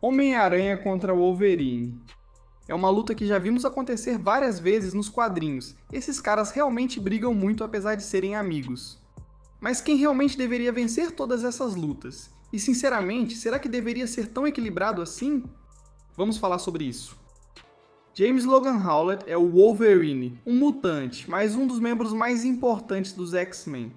Homem-Aranha contra Wolverine. É uma luta que já vimos acontecer várias vezes nos quadrinhos. Esses caras realmente brigam muito apesar de serem amigos. Mas quem realmente deveria vencer todas essas lutas? E sinceramente, será que deveria ser tão equilibrado assim? Vamos falar sobre isso. James Logan Howlett é o Wolverine, um mutante, mas um dos membros mais importantes dos X-Men.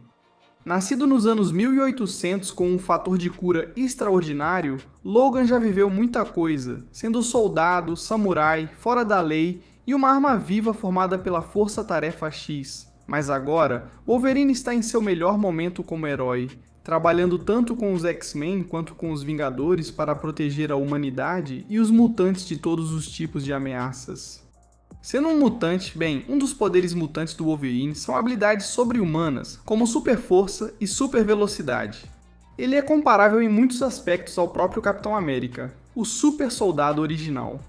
Nascido nos anos 1800 com um fator de cura extraordinário, Logan já viveu muita coisa, sendo soldado, samurai, fora da lei e uma arma viva formada pela Força Tarefa X. Mas agora, Wolverine está em seu melhor momento como herói, trabalhando tanto com os X-Men quanto com os Vingadores para proteger a humanidade e os mutantes de todos os tipos de ameaças. Sendo um mutante, bem, um dos poderes mutantes do Wolverine são habilidades sobre-humanas, como super força e super velocidade. Ele é comparável em muitos aspectos ao próprio Capitão América, o super soldado original.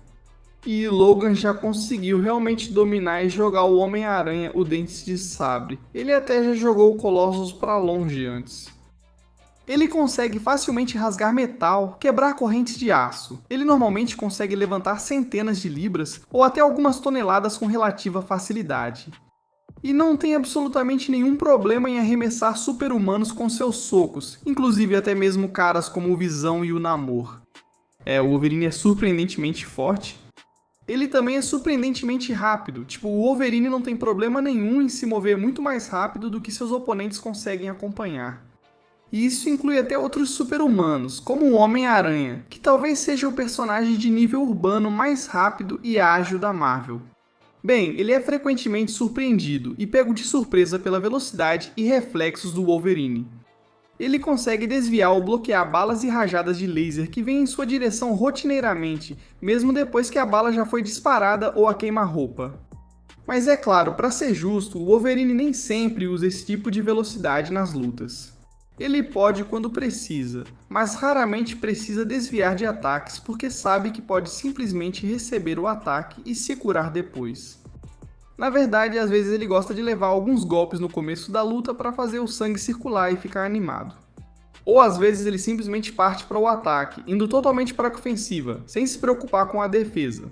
E Logan já conseguiu realmente dominar e jogar o Homem-Aranha o Dentes de Sabre. Ele até já jogou o Colossus pra longe antes. Ele consegue facilmente rasgar metal, quebrar correntes de aço. Ele normalmente consegue levantar centenas de libras ou até algumas toneladas com relativa facilidade. E não tem absolutamente nenhum problema em arremessar super-humanos com seus socos, inclusive até mesmo caras como o Visão e o Namor. O Wolverine é surpreendentemente forte. Ele também é surpreendentemente rápido, o Wolverine não tem problema nenhum em se mover muito mais rápido do que seus oponentes conseguem acompanhar. E isso inclui até outros super-humanos, como o Homem-Aranha, que talvez seja o personagem de nível urbano mais rápido e ágil da Marvel. Bem, ele é frequentemente surpreendido e pego de surpresa pela velocidade e reflexos do Wolverine. Ele consegue desviar ou bloquear balas e rajadas de laser que vêm em sua direção rotineiramente, mesmo depois que a bala já foi disparada ou a queima-roupa. Mas é claro, para ser justo, o Wolverine nem sempre usa esse tipo de velocidade nas lutas. Ele pode quando precisa, mas raramente precisa desviar de ataques porque sabe que pode simplesmente receber o ataque e se curar depois. Na verdade, às vezes ele gosta de levar alguns golpes no começo da luta para fazer o sangue circular e ficar animado. Ou às vezes ele simplesmente parte para o ataque, indo totalmente para a ofensiva, sem se preocupar com a defesa.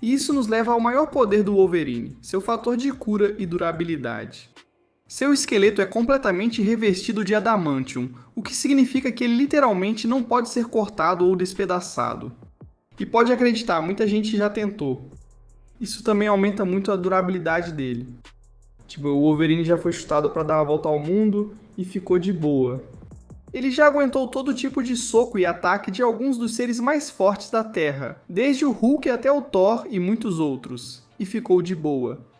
E isso nos leva ao maior poder do Wolverine, seu fator de cura e durabilidade. Seu esqueleto é completamente revestido de adamantium, o que significa que ele literalmente não pode ser cortado ou despedaçado. E pode acreditar, muita gente já tentou. Isso também aumenta muito a durabilidade dele. O Wolverine já foi chutado para dar a volta ao mundo e ficou de boa. Ele já aguentou todo tipo de soco e ataque de alguns dos seres mais fortes da Terra, desde o Hulk até o Thor e muitos outros, e ficou de boa.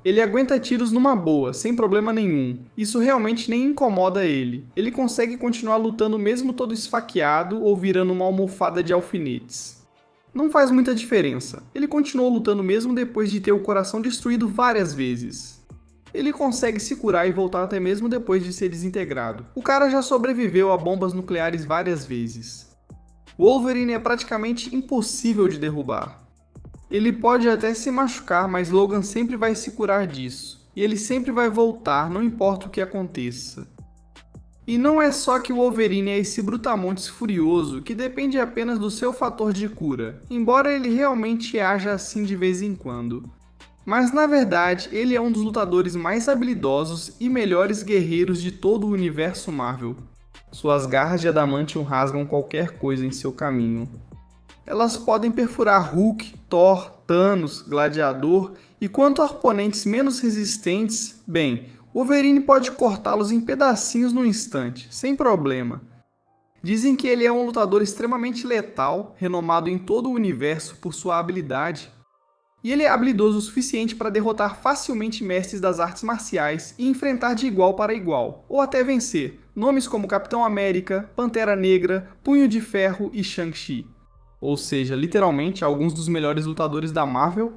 Ele aguenta tiros numa boa, sem problema nenhum. Isso realmente nem incomoda ele. Ele consegue continuar lutando mesmo todo esfaqueado ou virando uma almofada de alfinetes. Não faz muita diferença. Ele continuou lutando mesmo depois de ter o coração destruído várias vezes. Ele consegue se curar e voltar até mesmo depois de ser desintegrado. O cara já sobreviveu a bombas nucleares várias vezes. Wolverine é praticamente impossível de derrubar. Ele pode até se machucar, mas Logan sempre vai se curar disso. E ele sempre vai voltar, não importa o que aconteça. E não é só que o Wolverine é esse brutamontes furioso que depende apenas do seu fator de cura, embora ele realmente haja assim de vez em quando. Mas na verdade, ele é um dos lutadores mais habilidosos e melhores guerreiros de todo o universo Marvel. Suas garras de adamantium rasgam qualquer coisa em seu caminho. Elas podem perfurar Hulk, Thor, Thanos, Gladiador e quanto a oponentes menos resistentes, bem, Wolverine pode cortá-los em pedacinhos no instante, sem problema. Dizem que ele é um lutador extremamente letal, renomado em todo o universo por sua habilidade. E ele é habilidoso o suficiente para derrotar facilmente mestres das artes marciais e enfrentar de igual para igual, ou até vencer, nomes como Capitão América, Pantera Negra, Punho de Ferro e Shang-Chi. Ou seja, literalmente alguns dos melhores lutadores da Marvel.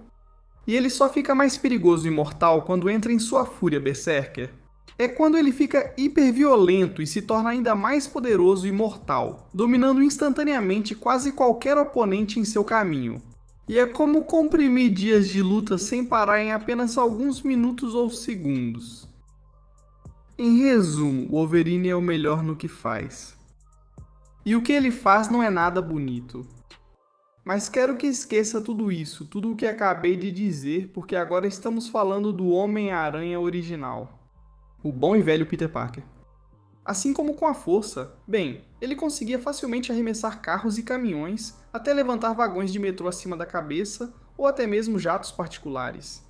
E ele só fica mais perigoso e mortal quando entra em sua fúria berserker. É quando ele fica hiperviolento e se torna ainda mais poderoso e mortal, dominando instantaneamente quase qualquer oponente em seu caminho. E é como comprimir dias de luta sem parar em apenas alguns minutos ou segundos. Em resumo, Wolverine é o melhor no que faz. E o que ele faz não é nada bonito. Mas quero que esqueça tudo isso, tudo o que acabei de dizer, porque agora estamos falando do Homem-Aranha original. O bom e velho Peter Parker. Assim como com a força, bem, ele conseguia facilmente arremessar carros e caminhões, até levantar vagões de metrô acima da cabeça, ou até mesmo jatos particulares.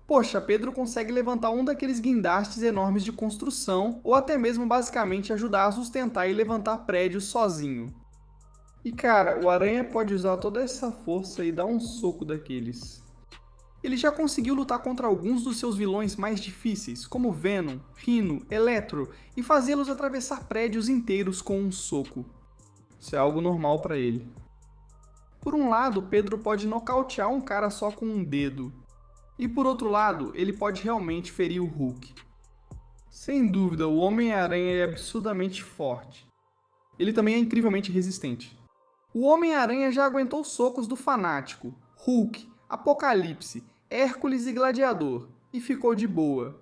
Poxa, Pedro consegue levantar um daqueles guindastes enormes de construção, ou até mesmo basicamente ajudar a sustentar e levantar prédios sozinho. E cara, o Aranha pode usar toda essa força e dar um soco daqueles. Ele já conseguiu lutar contra alguns dos seus vilões mais difíceis, como Venom, Rhino, Electro, e fazê-los atravessar prédios inteiros com um soco. Isso é algo normal para ele. Por um lado, Pedro pode nocautear um cara só com um dedo. E por outro lado, ele pode realmente ferir o Hulk. Sem dúvida, o Homem-Aranha é absurdamente forte. Ele também é incrivelmente resistente. O Homem-Aranha já aguentou socos do Fanático, Hulk, Apocalipse, Hércules e Gladiador, e ficou de boa.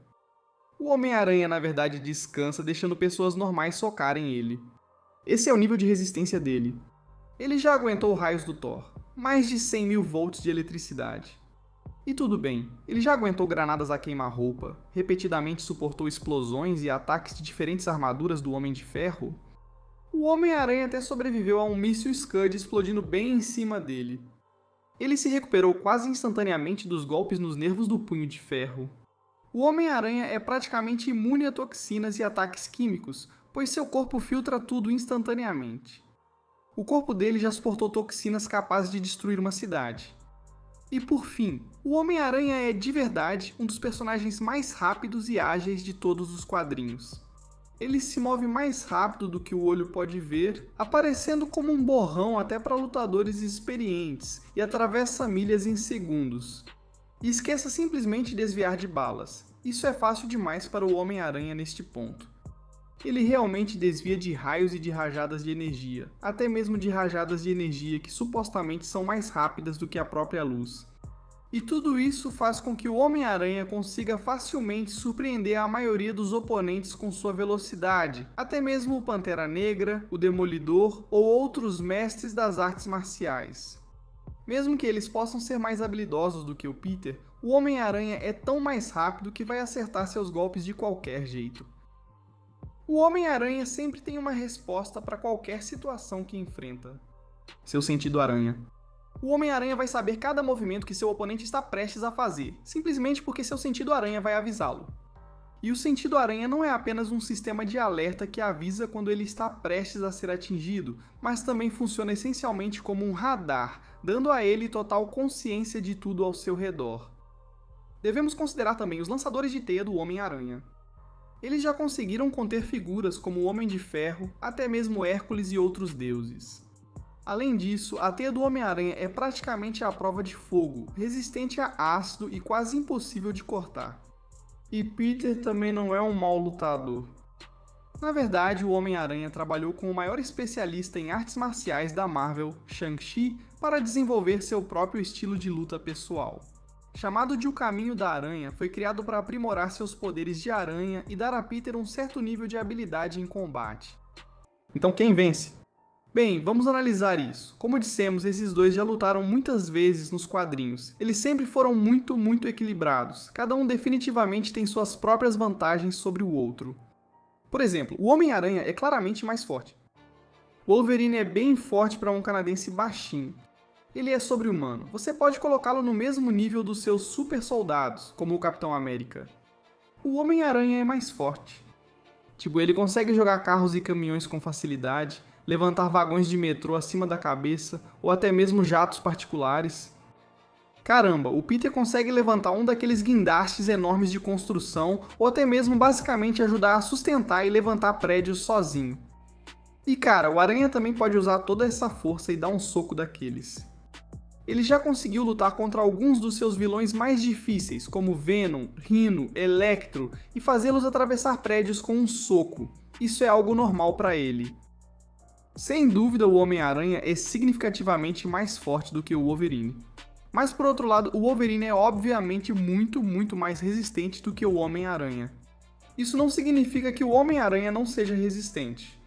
O Homem-Aranha na verdade descansa deixando pessoas normais socarem ele. Esse é o nível de resistência dele. Ele já aguentou raios do Thor, mais de 100.000 volts de eletricidade. E tudo bem, ele já aguentou granadas a queima-roupa, repetidamente suportou explosões e ataques de diferentes armaduras do Homem de Ferro. O Homem-Aranha até sobreviveu a um míssil Scud explodindo bem em cima dele. Ele se recuperou quase instantaneamente dos golpes nos nervos do Punho de Ferro. O Homem-Aranha é praticamente imune a toxinas e ataques químicos, pois seu corpo filtra tudo instantaneamente. O corpo dele já suportou toxinas capazes de destruir uma cidade. E por fim, o Homem-Aranha é de verdade um dos personagens mais rápidos e ágeis de todos os quadrinhos. Ele se move mais rápido do que o olho pode ver, aparecendo como um borrão até para lutadores experientes, e atravessa milhas em segundos. E esqueça simplesmente desviar de balas, isso é fácil demais para o Homem-Aranha neste ponto. Ele realmente desvia de raios e de rajadas de energia, até mesmo de rajadas de energia que supostamente são mais rápidas do que a própria luz. E tudo isso faz com que o Homem-Aranha consiga facilmente surpreender a maioria dos oponentes com sua velocidade, até mesmo o Pantera Negra, o Demolidor ou outros mestres das artes marciais. Mesmo que eles possam ser mais habilidosos do que o Peter, o Homem-Aranha é tão mais rápido que vai acertar seus golpes de qualquer jeito. O Homem-Aranha sempre tem uma resposta para qualquer situação que enfrenta. Seu sentido aranha. O Homem-Aranha vai saber cada movimento que seu oponente está prestes a fazer, simplesmente porque seu sentido aranha vai avisá-lo. E o sentido aranha não é apenas um sistema de alerta que avisa quando ele está prestes a ser atingido, mas também funciona essencialmente como um radar, dando a ele total consciência de tudo ao seu redor. Devemos considerar também os lançadores de teia do Homem-Aranha. Eles já conseguiram conter figuras como o Homem de Ferro, até mesmo Hércules e outros deuses. Além disso, a teia do Homem-Aranha é praticamente à prova de fogo, resistente a ácido e quase impossível de cortar. E Peter também não é um mau lutador. Na verdade, o Homem-Aranha trabalhou com o maior especialista em artes marciais da Marvel, Shang-Chi, para desenvolver seu próprio estilo de luta pessoal. Chamado de O Caminho da Aranha, foi criado para aprimorar seus poderes de aranha e dar a Peter um certo nível de habilidade em combate. Então quem vence? Bem, vamos analisar isso. Como dissemos, esses dois já lutaram muitas vezes nos quadrinhos. Eles sempre foram muito equilibrados. Cada um definitivamente tem suas próprias vantagens sobre o outro. Por exemplo, o Homem-Aranha é claramente mais forte. O Wolverine é bem forte para um canadense baixinho. Ele é sobre-humano. Você pode colocá-lo no mesmo nível dos seus super soldados, como o Capitão América. O Homem-Aranha é mais forte. Ele consegue jogar carros e caminhões com facilidade, levantar vagões de metrô acima da cabeça, ou até mesmo jatos particulares. Caramba, o Peter consegue levantar um daqueles guindastes enormes de construção, ou até mesmo basicamente ajudar a sustentar e levantar prédios sozinho. E cara, o Aranha também pode usar toda essa força e dar um soco daqueles. Ele já conseguiu lutar contra alguns dos seus vilões mais difíceis, como Venom, Rhino, Electro, e fazê-los atravessar prédios com um soco. Isso é algo normal para ele. Sem dúvida, o Homem-Aranha é significativamente mais forte do que o Wolverine. Mas por outro lado, o Wolverine é obviamente muito mais resistente do que o Homem-Aranha. Isso não significa que o Homem-Aranha não seja resistente.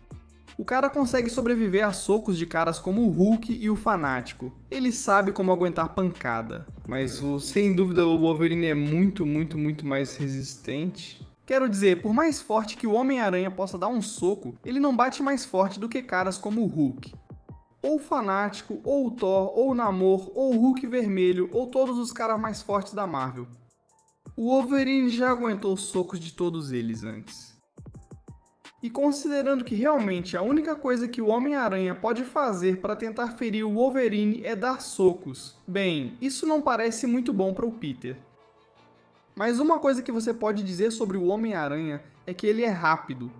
O cara consegue sobreviver a socos de caras como o Hulk e o Fanático. Ele sabe como aguentar pancada. Mas sem dúvida o Wolverine é muito mais resistente. Quero dizer, por mais forte que o Homem-Aranha possa dar um soco, ele não bate mais forte do que caras como o Hulk. Ou o Fanático, ou o Thor, ou o Namor, ou o Hulk Vermelho, ou todos os caras mais fortes da Marvel. O Wolverine já aguentou os socos de todos eles antes. E considerando que realmente a única coisa que o Homem-Aranha pode fazer para tentar ferir o Wolverine é dar socos, bem, isso não parece muito bom para o Peter. Mas uma coisa que você pode dizer sobre o Homem-Aranha é que ele é rápido.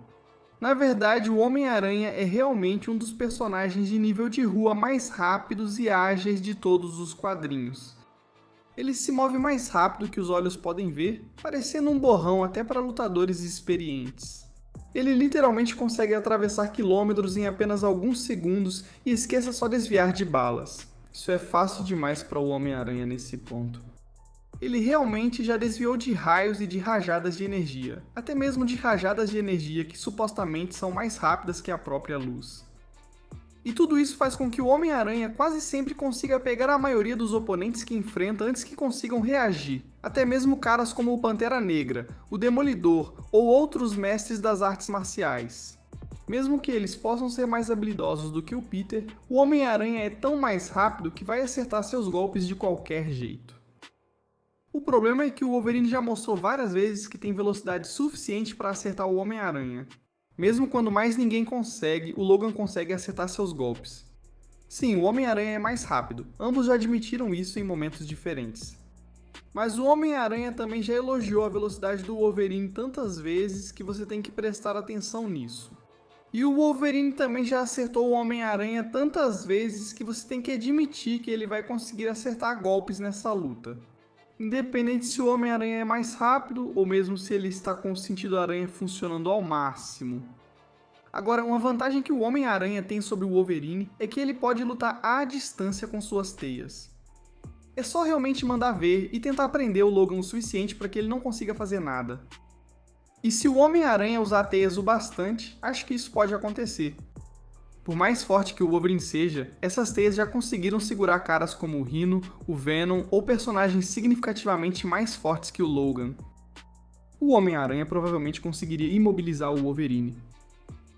Na verdade, o Homem-Aranha é realmente um dos personagens de nível de rua mais rápidos e ágeis de todos os quadrinhos. Ele se move mais rápido que os olhos podem ver, parecendo um borrão até para lutadores experientes. Ele literalmente consegue atravessar quilômetros em apenas alguns segundos e esqueça só desviar de balas. Isso é fácil demais para o Homem-Aranha nesse ponto. Ele realmente já desviou de raios e de rajadas de energia, até mesmo de rajadas de energia que supostamente são mais rápidas que a própria luz. E tudo isso faz com que o Homem-Aranha quase sempre consiga pegar a maioria dos oponentes que enfrenta antes que consigam reagir, até mesmo caras como o Pantera Negra, o Demolidor ou outros mestres das artes marciais. Mesmo que eles possam ser mais habilidosos do que o Peter, o Homem-Aranha é tão mais rápido que vai acertar seus golpes de qualquer jeito. O problema é que o Wolverine já mostrou várias vezes que tem velocidade suficiente para acertar o Homem-Aranha. Mesmo quando mais ninguém consegue, o Logan consegue acertar seus golpes. Sim, o Homem-Aranha é mais rápido, ambos já admitiram isso em momentos diferentes. Mas o Homem-Aranha também já elogiou a velocidade do Wolverine tantas vezes que você tem que prestar atenção nisso. E o Wolverine também já acertou o Homem-Aranha tantas vezes que você tem que admitir que ele vai conseguir acertar golpes nessa luta. Independente se o Homem-Aranha é mais rápido ou mesmo se ele está com o sentido aranha funcionando ao máximo. Agora, uma vantagem que o Homem-Aranha tem sobre o Wolverine é que ele pode lutar à distância com suas teias. É só realmente mandar ver e tentar prender o Logan o suficiente para que ele não consiga fazer nada. E se o Homem-Aranha usar teias o bastante, acho que isso pode acontecer. Por mais forte que o Wolverine seja, essas teias já conseguiram segurar caras como o Rhino, o Venom ou personagens significativamente mais fortes que o Logan. O Homem-Aranha provavelmente conseguiria imobilizar o Wolverine.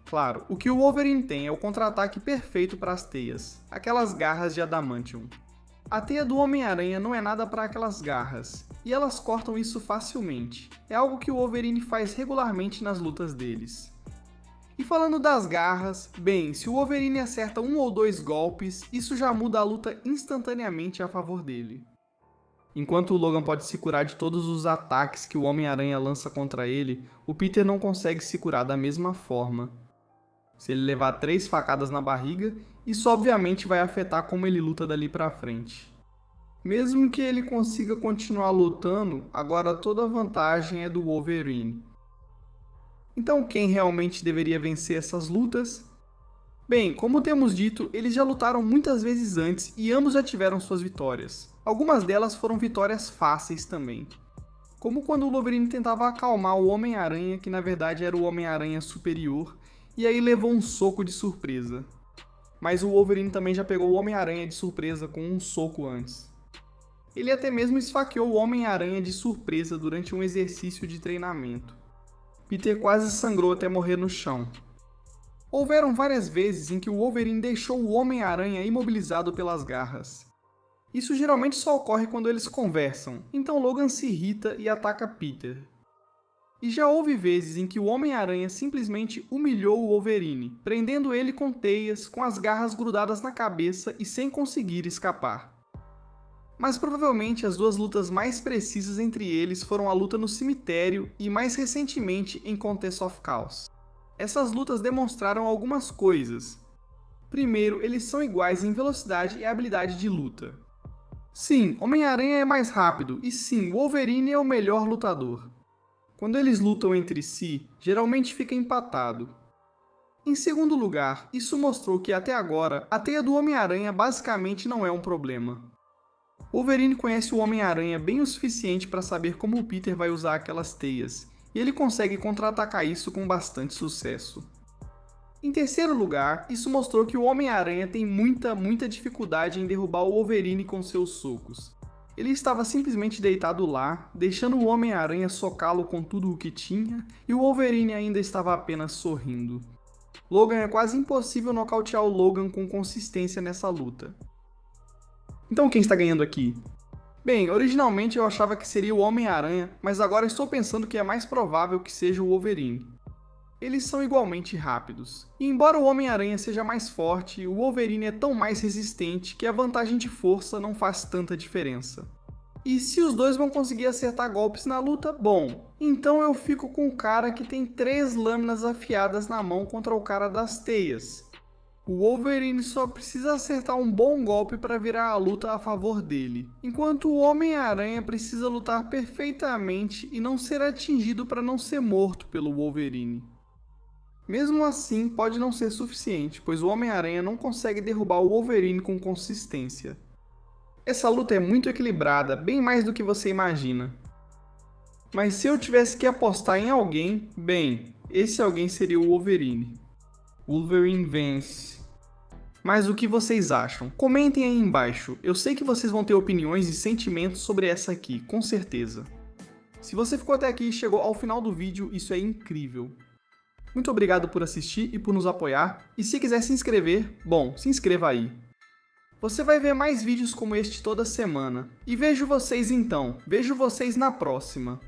Claro, o que o Wolverine tem é o contra-ataque perfeito para as teias, aquelas garras de adamantium. A teia do Homem-Aranha não é nada para aquelas garras, e elas cortam isso facilmente. É algo que o Wolverine faz regularmente nas lutas deles. E falando das garras, bem, se o Wolverine acerta um ou dois golpes, isso já muda a luta instantaneamente a favor dele. Enquanto o Logan pode se curar de todos os ataques que o Homem-Aranha lança contra ele, o Peter não consegue se curar da mesma forma. Se ele levar 3 facadas na barriga, isso obviamente vai afetar como ele luta dali pra frente. Mesmo que ele consiga continuar lutando, agora toda a vantagem é do Wolverine. Então quem realmente deveria vencer essas lutas? Bem, como temos dito, eles já lutaram muitas vezes antes e ambos já tiveram suas vitórias. Algumas delas foram vitórias fáceis também. Como quando o Wolverine tentava acalmar o Homem-Aranha, que na verdade era o Homem-Aranha superior, e aí levou um soco de surpresa. Mas o Wolverine também já pegou o Homem-Aranha de surpresa com um soco antes. Ele até mesmo esfaqueou o Homem-Aranha de surpresa durante um exercício de treinamento. Peter quase sangrou até morrer no chão. Houveram várias vezes em que o Wolverine deixou o Homem-Aranha imobilizado pelas garras. Isso geralmente só ocorre quando eles conversam, então Logan se irrita e ataca Peter. E já houve vezes em que o Homem-Aranha simplesmente humilhou o Wolverine, prendendo ele com teias, com as garras grudadas na cabeça e sem conseguir escapar. Mas provavelmente as duas lutas mais precisas entre eles foram a luta no cemitério e mais recentemente em Contest of Chaos. Essas lutas demonstraram algumas coisas. Primeiro, eles são iguais em velocidade e habilidade de luta. Sim, Homem-Aranha é mais rápido e sim, Wolverine é o melhor lutador. Quando eles lutam entre si, geralmente fica empatado. Em segundo lugar, isso mostrou que até agora, a teia do Homem-Aranha basicamente não é um problema. Wolverine conhece o Homem-Aranha bem o suficiente para saber como o Peter vai usar aquelas teias, e ele consegue contra-atacar isso com bastante sucesso. Em terceiro lugar, isso mostrou que o Homem-Aranha tem muita dificuldade em derrubar o Wolverine com seus socos. Ele estava simplesmente deitado lá, deixando o Homem-Aranha socá-lo com tudo o que tinha, e o Wolverine ainda estava apenas sorrindo. Logan é quase impossível nocautear o Logan com consistência nessa luta. Então quem está ganhando aqui? Bem, originalmente eu achava que seria o Homem-Aranha, mas agora estou pensando que é mais provável que seja o Wolverine. Eles são igualmente rápidos. E embora o Homem-Aranha seja mais forte, o Wolverine é tão mais resistente que a vantagem de força não faz tanta diferença. E se os dois vão conseguir acertar golpes na luta, bom, então eu fico com o cara que tem 3 lâminas afiadas na mão contra o cara das teias. O Wolverine só precisa acertar um bom golpe para virar a luta a favor dele, enquanto o Homem-Aranha precisa lutar perfeitamente e não ser atingido para não ser morto pelo Wolverine. Mesmo assim, pode não ser suficiente, pois o Homem-Aranha não consegue derrubar o Wolverine com consistência. Essa luta é muito equilibrada, bem mais do que você imagina. Mas se eu tivesse que apostar em alguém, bem, esse alguém seria o Wolverine. Wolverine vence. Mas o que vocês acham? Comentem aí embaixo, eu sei que vocês vão ter opiniões e sentimentos sobre essa aqui, com certeza. Se você ficou até aqui e chegou ao final do vídeo, isso é incrível. Muito obrigado por assistir e por nos apoiar, e se quiser se inscrever, bom, se inscreva aí. Você vai ver mais vídeos como este toda semana. E vejo vocês então, vejo vocês na próxima.